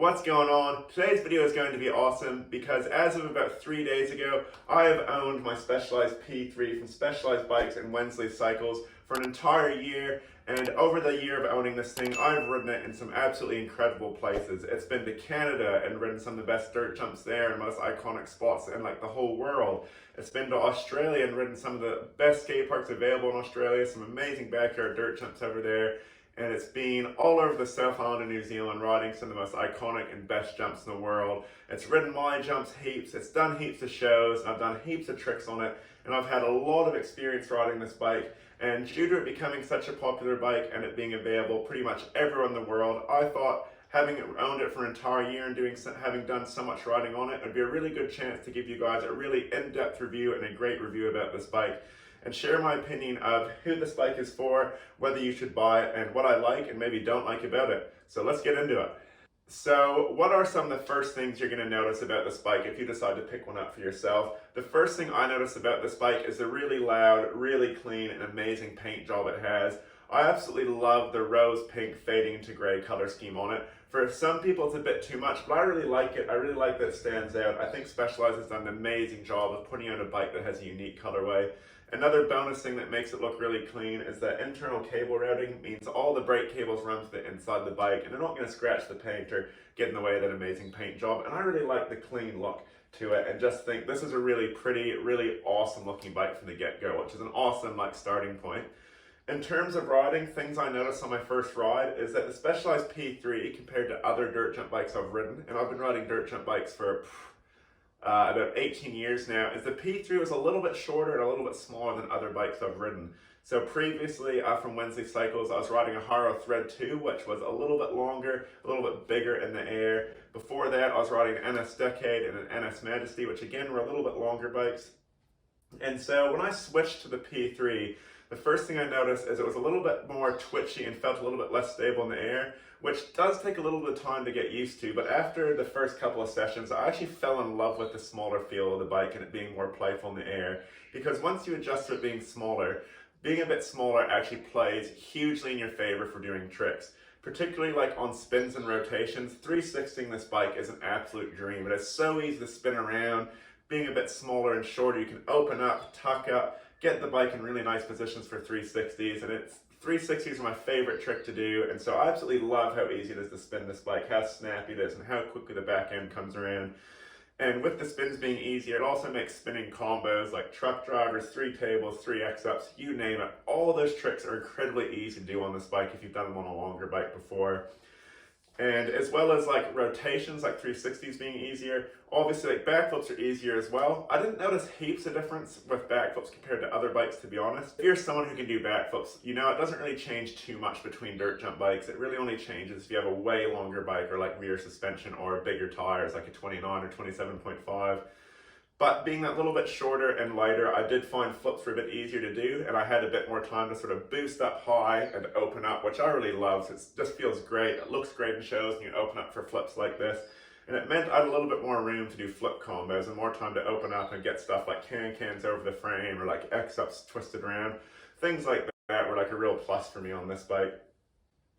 what's going on? Today's video is going to be awesome because as of about 3 days ago, I have owned my Specialized P3 from Specialized Bikes and Wensley Cycles for an entire year. And over the year of owning this thing, I've ridden it in some absolutely incredible places. It's been to Canada and ridden some of the best dirt jumps there and most iconic spots in like the whole world. It's been to Australia and ridden some of the best skate parks available in Australia, some amazing backyard dirt jumps over there. And it's been all over the South Island of New Zealand riding some of the most iconic and best jumps in the world. It's ridden my jumps heaps, it's done heaps of shows, and I've done heaps of tricks on it, and I've had a lot of experience riding this bike. And due to it becoming such a popular bike and it being available pretty much everywhere in the world, I thought having owned it for an entire year and having done so much riding on it, it'd be a really good chance to give you guys a really in-depth review and a great review about this bike, and share my opinion of who this bike is for, whether you should buy it, and what I like and maybe don't like about it. So let's get into it. So what are some of the first things you're going to notice about this bike if you decide to pick one up for yourself? The first thing I notice about this bike is the really loud, really clean, and amazing paint job it has. I absolutely love the rose pink fading into gray color scheme on it. For some people it's a bit too much, but I really like it. I really like that it stands out. I think Specialized has done an amazing job of putting out a bike that has a unique colorway. Another bonus thing that makes it look really clean is that internal cable routing means all the brake cables run to the inside of the bike and they're not going to scratch the paint or get in the way of that amazing paint job. And I really like the clean look to it and just think this is a really pretty, really awesome looking bike from the get-go, which is an awesome starting point. In terms of riding, things I noticed on my first ride is that the Specialized P3 compared to other dirt jump bikes I've ridden, and I've been riding dirt jump bikes for about 18 years now, is the P3 was a little bit shorter and a little bit smaller than other bikes I've ridden. So previously from Wensley Cycles, I was riding a Haro Thread 2, which was a little bit longer, a little bit bigger in the air. Before that, I was riding an NS Decade and an NS Majesty, which again were a little bit longer bikes. And so when I switched to the P3, the first thing I noticed is it was a little bit more twitchy and felt a little bit less stable in the air, which does take a little bit of time to get used to, but after the first couple of sessions, I actually fell in love with the smaller feel of the bike and it being more playful in the air, because once you adjust to it being a bit smaller actually plays hugely in your favor for doing tricks. Particularly like on spins and rotations, 360ing this bike is an absolute dream. It is so easy to spin around. Being a bit smaller and shorter, you can open up, tuck up, get the bike in really nice positions for 360s, and 360s are my favorite trick to do, and so I absolutely love how easy it is to spin this bike, how snappy it is, and how quickly the back end comes around. And with the spins being easier, it also makes spinning combos like truck drivers, 3 tables, 3 X-ups, you name it. All those tricks are incredibly easy to do on this bike if you've done them on a longer bike before. And as well as like rotations, like 360s being easier, obviously like backflips are easier as well. I didn't notice heaps of difference with backflips compared to other bikes, to be honest. If you're someone who can do backflips, you know it doesn't really change too much between dirt jump bikes. It really only changes if you have a way longer bike or like rear suspension or bigger tires like a 29 or 27.5. But being that little bit shorter and lighter, I did find flips were a bit easier to do, and I had a bit more time to sort of boost up high and open up, which I really love. So it just feels great. It looks great in shows when you open up for flips like this. And it meant I had a little bit more room to do flip combos and more time to open up and get stuff like can-cans over the frame or like X-ups twisted around. Things like that were like a real plus for me on this bike.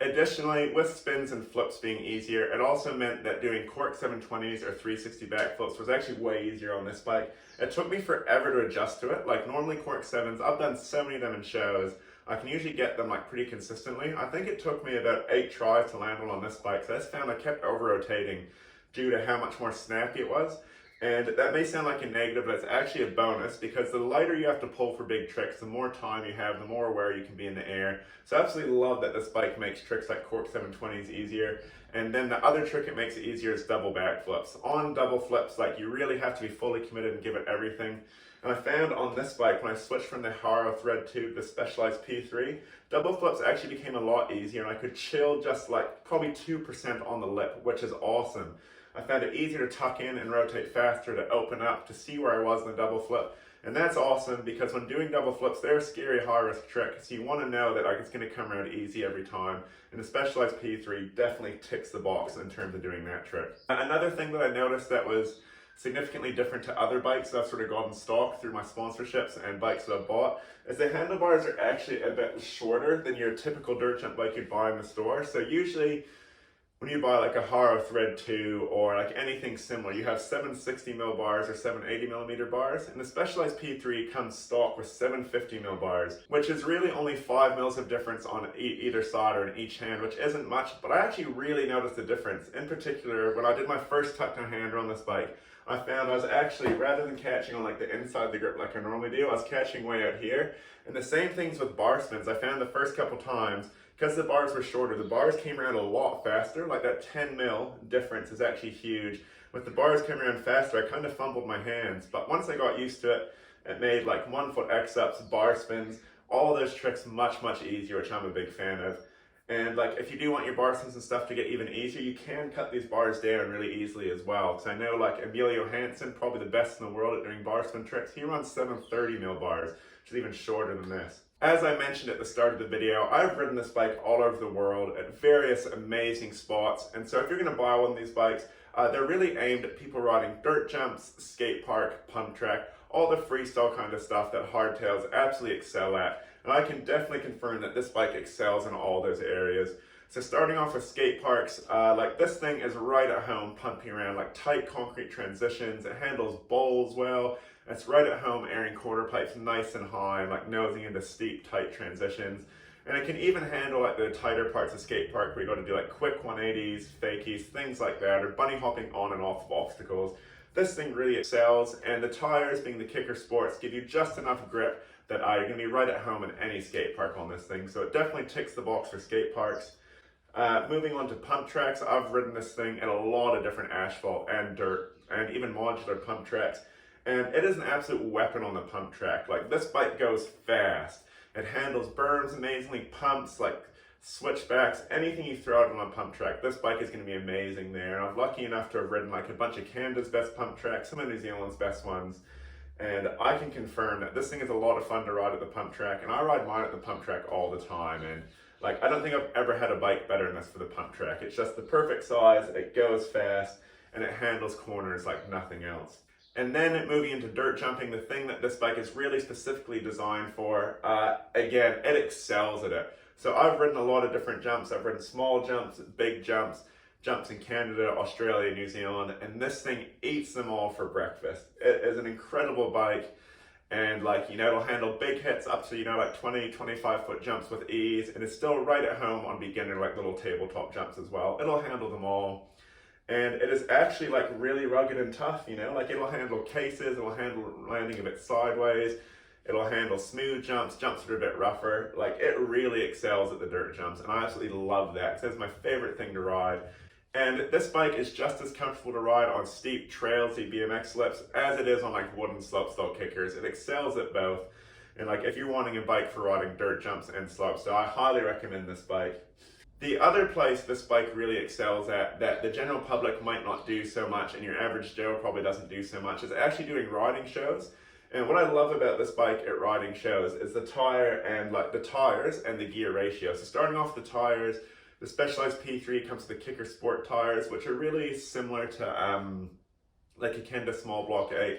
Additionally, with spins and flips being easier, it also meant that doing cork 720s or 360 backflips was actually way easier on this bike. It took me forever to adjust to it. Like normally cork 7s, I've done so many of them in shows, I can usually get them like pretty consistently. I think it took me about 8 tries to land one on this bike, so I just found I kept over-rotating due to how much more snappy it was. And that may sound like a negative, but it's actually a bonus because the lighter you have to pull for big tricks, the more time you have, the more aware you can be in the air. So I absolutely love that this bike makes tricks like cork 720s easier. And then the other trick it makes it easier is double backflips. On double flips, like you really have to be fully committed and give it everything. And I found on this bike, when I switched from the Haro Thread 2 to the Specialized P3, double flips actually became a lot easier and I could chill just like probably 2% on the lip, which is awesome. I found it easier to tuck in and rotate faster, to open up, to see where I was in the double flip. And that's awesome because when doing double flips, they're a scary high risk trick. So you want to know that it's going to come around easy every time. And the Specialized P3 definitely ticks the box in terms of doing that trick. Another thing that I noticed that was significantly different to other bikes that I've sort of gotten stock through my sponsorships and bikes that I've bought is the handlebars are actually a bit shorter than your typical dirt jump bike you'd buy in the store. So usually when you buy like a Haro Thread 2 or like anything similar, you have 760mm bars or 780mm bars, and the Specialized P3 comes stock with 750mm bars, which is really only 5mm of difference on either side or in each hand, which isn't much, but I actually really noticed the difference. In particular, when I did my first tuck-down hander on this bike, I found I was actually, rather than catching on like the inside of the grip like I normally do, I was catching way out here. And the same things with bar spins. I found the first couple times, because the bars were shorter, the bars came around a lot faster. Like that 10mm difference is actually huge. With the bars coming around faster, I kind of fumbled my hands. But once I got used to it, it made like 1 foot X-ups, bar spins, all those tricks much, much easier, which I'm a big fan of. And like if you do want your bar spins and stuff to get even easier, you can cut these bars down really easily as well. Because I know like Emilio Hansen, probably the best in the world at doing bar spin tricks, he runs 730mm bars, which is even shorter than this. As I mentioned at the start of the video, I've ridden this bike all over the world at various amazing spots. And so if you're going to buy one of these bikes, they're really aimed at people riding dirt jumps, skate park, pump track, all the freestyle kind of stuff that hardtails absolutely excel at. And I can definitely confirm that this bike excels in all those areas. So starting off with skate parks, like this thing is right at home pumping around like tight concrete transitions. It handles bowls well. It's right at home airing quarter pipes nice and high, like nosing into steep, tight transitions. And it can even handle like the tighter parts of skate park where you got to do like quick 180s, fakies, things like that, or bunny hopping on and off of obstacles. This thing really excels, and the tires, being the Kicker Sports, give you just enough grip that you're going to be right at home in any skate park on this thing. So it definitely ticks the box for skate parks. Moving on to pump tracks, I've ridden this thing in a lot of different asphalt and dirt, and even modular pump tracks. And it is an absolute weapon on the pump track. Like this bike goes fast. It handles berms amazingly, pumps, like switchbacks, anything you throw out on a pump track. This bike is going to be amazing there. I'm lucky enough to have ridden like a bunch of Canada's best pump tracks, some of New Zealand's best ones. And I can confirm that this thing is a lot of fun to ride at the pump track. And I ride mine at the pump track all the time. And like, I don't think I've ever had a bike better than this for the pump track. It's just the perfect size, it goes fast, and it handles corners like nothing else. And then moving into dirt jumping, the thing that this bike is really specifically designed for, again, it excels at it. So I've ridden a lot of different jumps. I've ridden small jumps, big jumps, jumps in Canada, Australia, New Zealand, and this thing eats them all for breakfast. It is an incredible bike, and like, you know, it'll handle big hits up to, you know, like 20, 25 foot jumps with ease, and it's still right at home on beginner, like little tabletop jumps as well. It'll handle them all. And it is actually like really rugged and tough, you know, like it'll handle cases, it'll handle landing a bit sideways, it'll handle smooth jumps, jumps that are a bit rougher. Like it really excels at the dirt jumps, and I absolutely love that because it's my favorite thing to ride. And this bike is just as comfortable to ride on steep trailsy BMX slips as it is on like wooden slopestyle kickers. It excels at both. And like if you're wanting a bike for riding dirt jumps and slopestyle, I highly recommend this bike. The other place this bike really excels at that the general public might not do so much and your average Joe probably doesn't do so much is actually doing riding shows. And what I love about this bike at riding shows is the tires and the gear ratio. So starting off the tires, the Specialized P3 comes with the Kicker Sport tires, which are really similar to like a Kenda Small Block 8.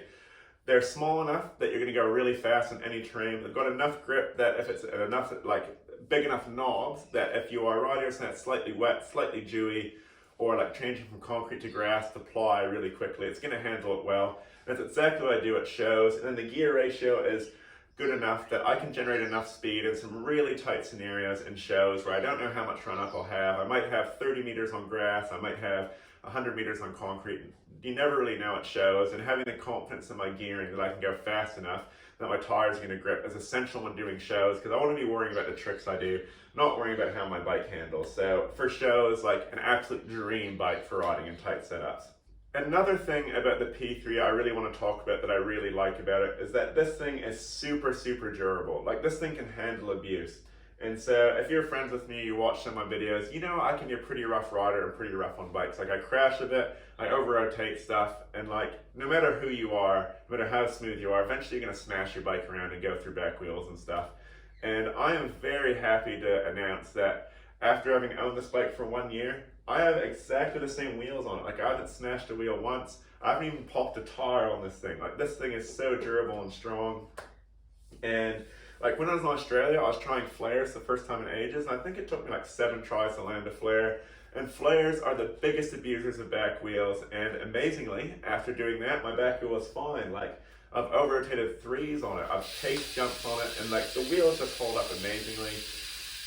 They're small enough that you're going to go really fast on any terrain. They've got enough grip that if it's enough, like big enough knobs that if you are riding something that's slightly wet, slightly dewy, or like changing from concrete to grass to ply really quickly, it's going to handle it well. And that's exactly what I do at shows. And then the gear ratio is good enough that I can generate enough speed in some really tight scenarios in shows where I don't know how much run up I'll have. I might have 30 meters on grass, I might have 100 meters on concrete. You never really know at shows, and having the confidence in my gearing that I can go fast enough that my tires are going to grip is essential when doing shows, because I want to be worrying about the tricks I do, not worrying about how my bike handles. So for shows, like an absolute dream bike for riding in tight setups. Another thing about the P3 I really want to talk about that I really like about it is that this thing is super, super durable. Like this thing can handle abuse. And so if you're friends with me, you watch some of my videos, you know I can be a pretty rough rider and pretty rough on bikes. Like I crash a bit, I over-rotate stuff, and like no matter who you are, no matter how smooth you are, eventually you're going to smash your bike around and go through back wheels and stuff. And I am very happy to announce that after having owned this bike for 1 year, I have exactly the same wheels on it. Like I haven't smashed a wheel once. I haven't even popped a tire on this thing. Like this thing is so durable and strong. And like when I was in Australia, I was trying flares the first time in ages, and I think it took me like 7 tries to land a flare. And flares are the biggest abusers of back wheels, and amazingly, after doing that, my back wheel was fine. Like, I've over-rotated threes on it, I've chased jumps on it, and like the wheels just hold up amazingly.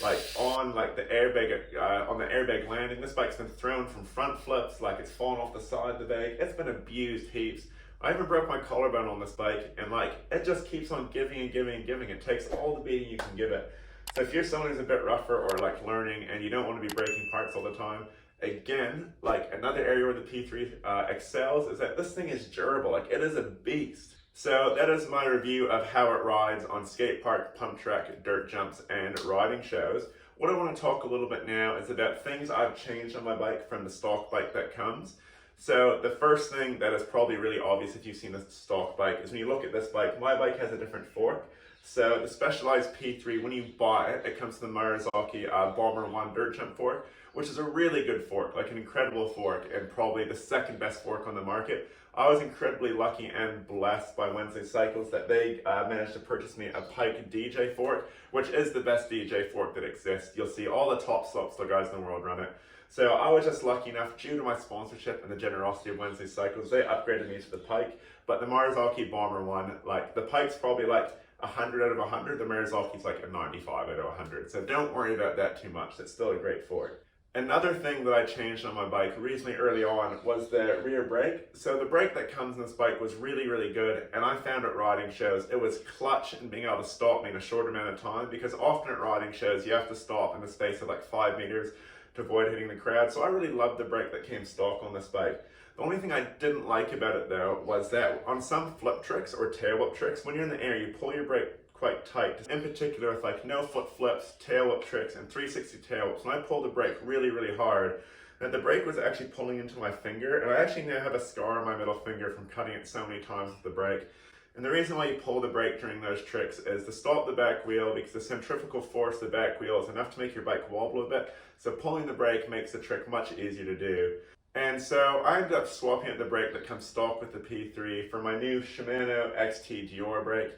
Like on like the airbag landing, this bike's been thrown from front flips, like it's fallen off the side of the bag. It's been abused heaps. I even broke my collarbone on this bike, and like it just keeps on giving and giving and giving. It takes all the beating you can give it. So if you're someone who's a bit rougher or like learning and you don't want to be breaking parts all the time, again, like another area where the P3 excels is that this thing is durable. Like it is a beast. So that is my review of how it rides on skate park, pump track, dirt jumps, and riding shows. What I want to talk a little bit now is about things I've changed on my bike from the stock bike that comes. So the first thing that is probably really obvious if you've seen the stock bike is when you look at this bike, my bike has a different fork. So the Specialized P3, when you buy it, it comes to the Marzocchi Bomber 1 dirt jump fork, which is a really good fork, like an incredible fork, and probably the second best fork on the market. I was incredibly lucky and blessed by Wensley Cycles that they managed to purchase me a Pike DJ fork, which is the best DJ fork that exists. You'll see all the top slopestyle guys in the world run it. So I was just lucky enough, due to my sponsorship and the generosity of Wensley Cycles, they upgraded me to the Pike. But the Marzocchi Bomber 1, like the Pike's probably like 100 out of 100, the Marzocchi's like a 95 out of 100. So don't worry about that too much, it's still a great fork. Another thing that I changed on my bike reasonably early on was the rear brake. So the brake that comes in this bike was really, really good, and I found at riding shows it was clutch in being able to stop me in a short amount of time, because often at riding shows you have to stop in the space of like 5 meters to avoid hitting the crowd. So I really loved the brake that came stock on this bike. The only thing I didn't like about it though was that on some flip tricks or tail whip tricks, when you're in the air you pull your brake quite tight. In particular with like no foot flips, tail whip tricks, and 360 tail whips, when I pulled the brake really, really hard, that the brake was actually pulling into my finger, and I actually now have a scar on my middle finger from cutting it so many times with the brake. And the reason why you pull the brake during those tricks is to stop the back wheel, because the centrifugal force of the back wheel is enough to make your bike wobble a bit, so pulling the brake makes the trick much easier to do. And so I ended up swapping out the brake that comes stock with the P3 for my new Shimano XT Dior brake.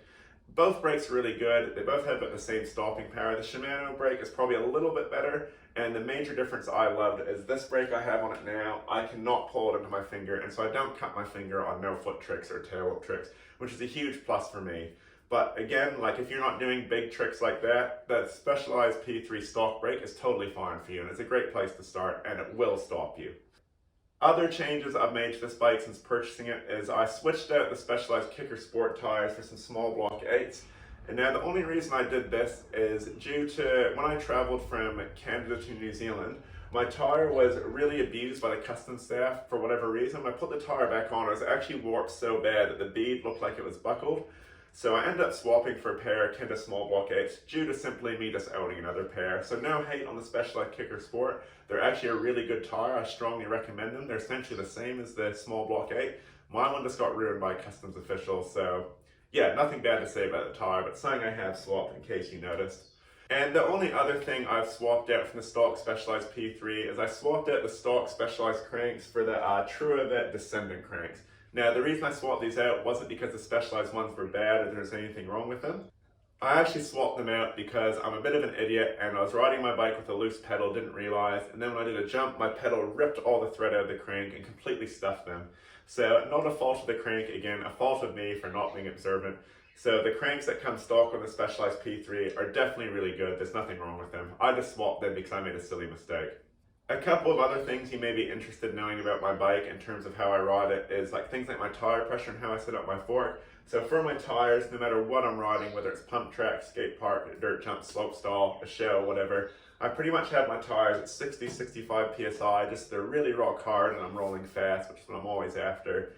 Both brakes are really good. They both have about the same stopping power. The Shimano brake is probably a little bit better, and the major difference I loved is this brake I have on it now, I cannot pull it into my finger, and so I don't cut my finger on no foot tricks or tail whip tricks, which is a huge plus for me. But again, like if you're not doing big tricks like that, the Specialized P3 stock brake is totally fine for you, and it's a great place to start, and it will stop you. Other changes I've made to this bike since purchasing it is I switched out the Specialized Kicker Sport tires for some small block 8s. And now the only reason I did this is due to when I traveled from Canada to New Zealand, my tire was really abused by the customs staff for whatever reason. When I put the tire back on, it was actually warped so bad that the bead looked like it was buckled. So I ended up swapping for a pair of Kenda small block 8s due to simply me just owning another pair. So no hate on the Specialized Kicker Sport. They're actually a really good tire. I strongly recommend them. They're essentially the same as the small block 8. My one just got ruined by customs officials. So yeah, nothing bad to say about the tire, but something I have swapped in case you noticed. And the only other thing I've swapped out from the stock Specialized P3 is I swapped out the stock Specialized cranks for the Truevet descendant cranks. Now, the reason I swapped these out wasn't because the Specialized ones were bad or there's anything wrong with them. I actually swapped them out because I'm a bit of an idiot, and I was riding my bike with a loose pedal, didn't realize, and then when I did a jump, my pedal ripped all the thread out of the crank and completely stuffed them. So not a fault of the crank, again, a fault of me for not being observant. So the cranks that come stock on the Specialized P3 are definitely really good. There's nothing wrong with them. I just swapped them because I made a silly mistake. A couple of other things you may be interested in knowing about my bike in terms of how I ride it is like things like my tire pressure and how I set up my fork. So for my tires, no matter what I'm riding, whether it's pump track, skate park, dirt jump, slopestyle, a show, whatever, I pretty much have my tires at 60-65 PSI, just they're really rock hard and I'm rolling fast, which is what I'm always after.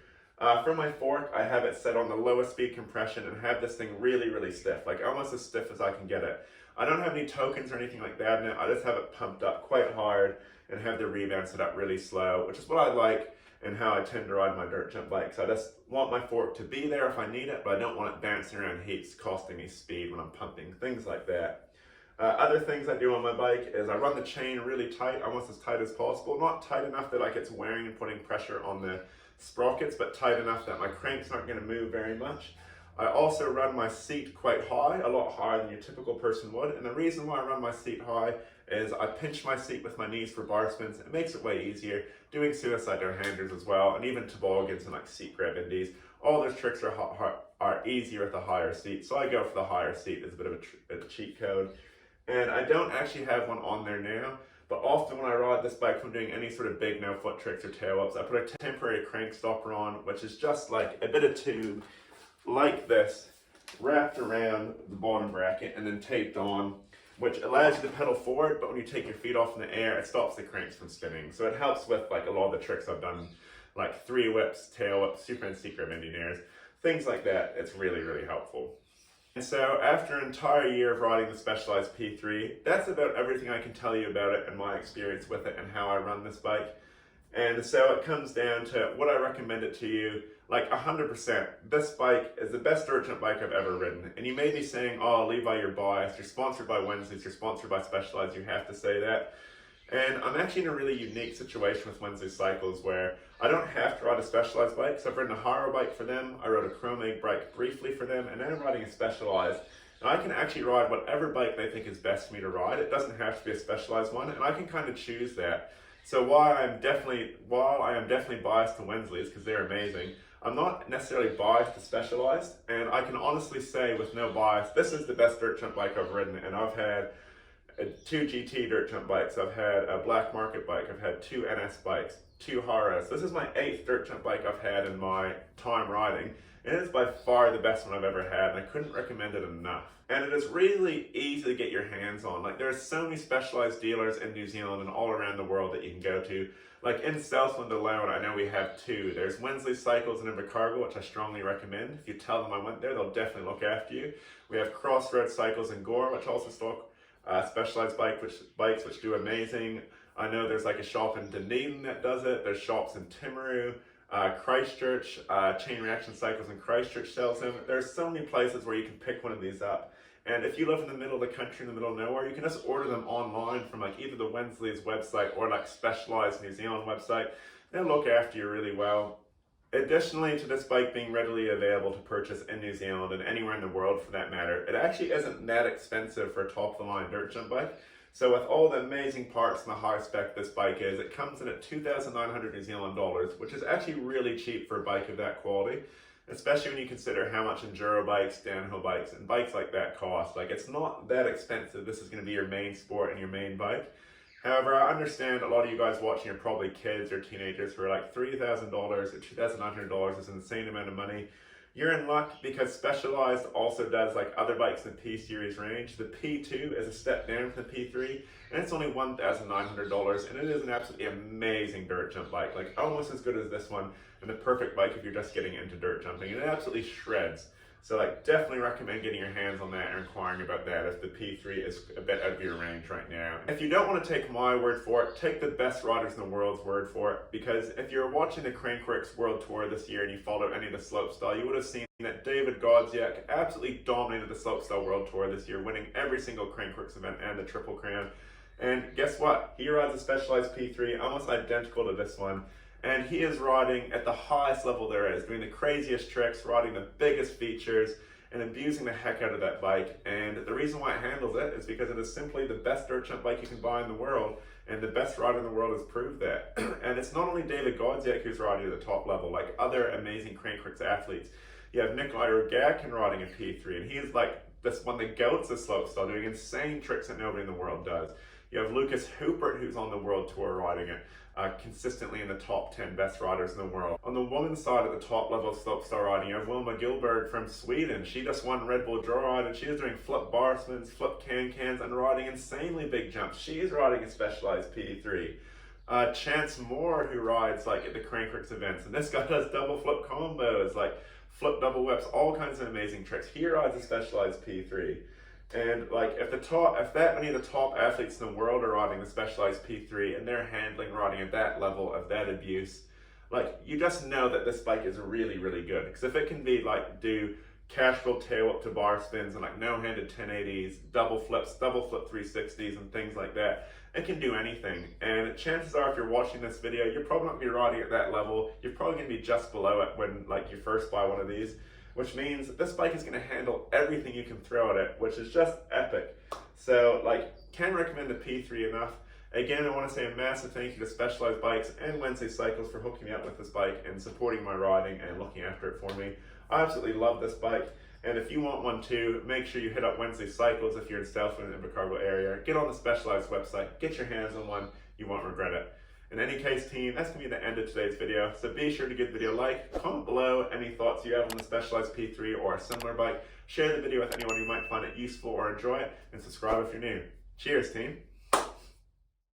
For my fork, I have it set on the lowest speed compression and have this thing really, really stiff, like almost as stiff as I can get it. I don't have any tokens or anything like that in it, I just have it pumped up quite hard and have the rebound set up really slow, which is what I like and how I tend to ride my dirt jump bikes. I just want my fork to be there if I need it, but I don't want it bouncing around heaps, costing me speed when I'm pumping, things like that. Other things I do on my bike is I run the chain really tight, almost as tight as possible. Not tight enough that like it's wearing and putting pressure on the sprockets, but tight enough that my cranks aren't going to move very much. I also run my seat quite high, a lot higher than your typical person would. And the reason why I run my seat high is I pinch my seat with my knees for bar spins. It makes it way easier. Doing suicide down handers as well, and even toboggans and like seat grab indies. All those tricks are easier with a higher seat. So I go for the higher seat as a bit of a cheat code. And I don't actually have one on there now, but often when I ride this bike from doing any sort of big no foot tricks or tail ups, I put a temporary crank stopper on, which is just like a bit of tube like this, wrapped around the bottom bracket and then taped on, which allows you to pedal forward, but when you take your feet off in the air, it stops the cranks from spinning. So it helps with like a lot of the tricks I've done, like 3 whips, tail whips, super and secret engineers, things like that. It's really, really helpful. And so after an entire year of riding the Specialized P3, that's about everything I can tell you about it and my experience with it and how I run this bike. And so it comes down to would I recommend it to you? Like 100%. This bike is the best dirt jump bike I've ever ridden. And you may be saying, oh, Levi, you're biased. You're sponsored by Wensley's. You're sponsored by Specialized. You have to say that. And I'm actually in a really unique situation with Wensley Cycles where I don't have to ride a Specialized bike. So I've ridden a Haro bike for them. I rode a Chrome Egg bike briefly for them. And now I'm riding a Specialized. And I can actually ride whatever bike they think is best for me to ride. It doesn't have to be a Specialized one. And I can kind of choose that. So while I am definitely biased to Wensley's because they're amazing, I'm not necessarily biased to Specialized, and I can honestly say with no bias, this is the best dirt jump bike I've ridden, and I've had 2 GT dirt jump bikes, I've had a black market bike, I've had 2 NS bikes, 2 Haros. This is my 8th dirt jump bike I've had in my time riding, and it is by far the best one I've ever had, and I couldn't recommend it enough. And it is really easy to get your hands on. Like, there's so many Specialized dealers in New Zealand and all around the world that you can go to. Like in Southland alone, I know we have 2. There's Wensley Cycles in Invercargill, which I strongly recommend. If you tell them I went there, they'll definitely look after you. We have Crossroads Cycles in Gore, which also stock Specialized bikes, which do amazing. I know there's like a shop in Dunedin that does it. There's shops in Timaru, Christchurch, Chain Reaction Cycles in Christchurch sells them. There's so many places where you can pick one of these up. And if you live in the middle of the country, in the middle of nowhere, you can just order them online from like either the Wensley's website or like Specialized New Zealand website. They'll look after you really well. Additionally to this bike being readily available to purchase in New Zealand and anywhere in the world for that matter, it actually isn't that expensive for a top-of-the-line dirt jump bike. So with all the amazing parts and the high spec this bike is, it comes in at 2,900 New Zealand dollars, which is actually really cheap for a bike of that quality. Especially when you consider how much enduro bikes, downhill bikes, and bikes like that cost. Like, it's not that expensive. This is going to be your main sport and your main bike. However, I understand a lot of you guys watching are probably kids or teenagers who are like $3,000 or $2,900 is an insane amount of money. You're in luck because Specialized also does like other bikes in the P series range. The P2 is a step down from the P3 and it's only $1,900 and it is an absolutely amazing dirt jump bike, like almost as good as this one and the perfect bike if you're just getting into dirt jumping, and it absolutely shreds. So like definitely recommend getting your hands on that and inquiring about that if the P3 is a bit out of your range right now. If you don't want to take my word for it, take the best riders in the world's word for it, because if you're watching the Crankworx World Tour this year and you followed any of the slopestyle, you would have seen that David Godziak absolutely dominated the slopestyle World Tour this year, winning every single Crankworx event and the Triple Crown. And guess what? He rides a Specialized P3 almost identical to this one. And he is riding at the highest level there is, doing the craziest tricks, riding the biggest features, and abusing the heck out of that bike. And the reason why it handles it is because it is simply the best dirt jump bike you can buy in the world, and the best rider in the world has proved that. And it's not only David Godziak who's riding at the top level, like other amazing Crankworx athletes. You have Nikolai Rogatkin riding a P3, and he is like this one of the goats of slopestyle, doing insane tricks that nobody in the world does. You have Lucas Hoopert, who's on the world tour riding it. Consistently in the top 10 best riders in the world. On the women's side at the top level of slopestyle riding, you have Wilma Gillberg from Sweden. She just won Red Bull Joyride and she is doing flip bar spins, flip can-cans, and riding insanely big jumps. She is riding a Specialized P3. Chance Moore, who rides like at the Crankworx events, and this guy does double flip combos, like flip double whips, all kinds of amazing tricks. He rides a Specialized P3. And like if that many of the top athletes in the world are riding the Specialized P3 and they're handling riding at that level of that abuse, like you just know that this bike is really, really good. Because if it can be like do casual tail up to bar spins and like no-handed 1080s, double flip 360s and things like that, it can do anything. And chances are if you're watching this video, you're probably not going to be riding at that level. You're probably going to be just below it when like you first buy one of these. which means this bike is going to handle everything you can throw at it, which is just epic. So like, can't recommend the P3 enough. Again, I want to say a massive thank you to Specialized Bikes and Wensley Cycles for hooking me up with this bike and supporting my riding and looking after it for me. I absolutely love this bike, and if you want one too, make sure you hit up Wensley Cycles if you're in Stelford and Invercargill area. Get on the Specialized website, get your hands on one, you won't regret it. In any case, team, that's going to be the end of today's video, so be sure to give the video a like, comment below any thoughts you have on the Specialized P3 or a similar bike, share the video with anyone who might find it useful or enjoy it, and subscribe if you're new. Cheers, team!